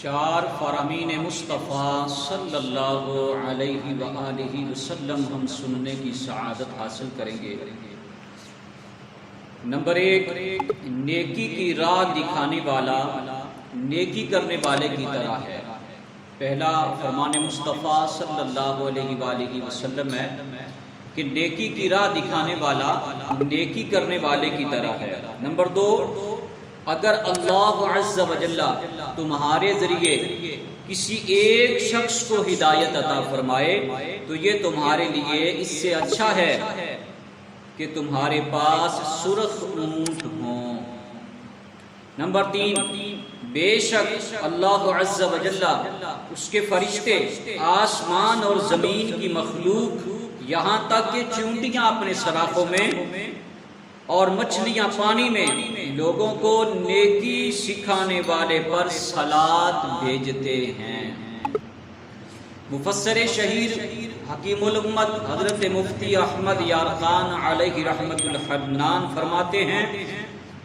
چار فرامین مصطفیٰ صلی اللہ علیہ وآلہ وسلم ہم سننے کی سعادت حاصل کریں گے۔ نمبر 1، نیکی کی راہ دکھانے والا نیکی کرنے والے کی طرح ہے۔ پہلا فرمان مصطفیٰ صلی اللہ علیہ وآلہ وسلم ہے کہ نیکی کی راہ دکھانے والا نیکی کرنے والے کی طرح ہے۔ نمبر 2، اگر اللہ عز و جل تمہارے ذریعے کسی ایک شخص کو ہدایت عطا فرمائے تو یہ تمہارے لیے اس سے اچھا ہے کہ تمہارے پاس سرخ اونٹ ہوں۔ نمبر 3، بے شک اللہ عز و جل، اس کے فرشتے، آسمان اور زمین کی مخلوق، یہاں تک کہ چونٹیاں اپنے سراخوں میں اور مچھلیاں پانی میں لوگوں کو نیکی سکھانے والے پر صلات بھیجتے ہیں۔ مفسر شہیر حکیم الامت حضرت مفتی احمد یارخان علیہ رحمت الحنان فرماتے ہیں،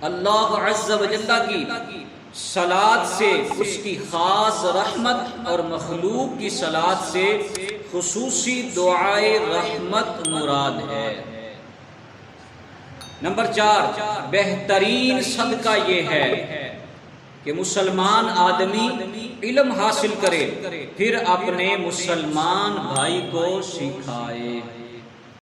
اللہ عز و جل کی صلات سے اس کی خاص رحمت اور مخلوق کی صلات سے خصوصی دعائے رحمت مراد ہے۔ نمبر 4، بہترین صدقہ یہ ہے کہ مسلمان آدمی علم حاصل کرے پھر اپنے مسلمان بھائی کو سکھائے۔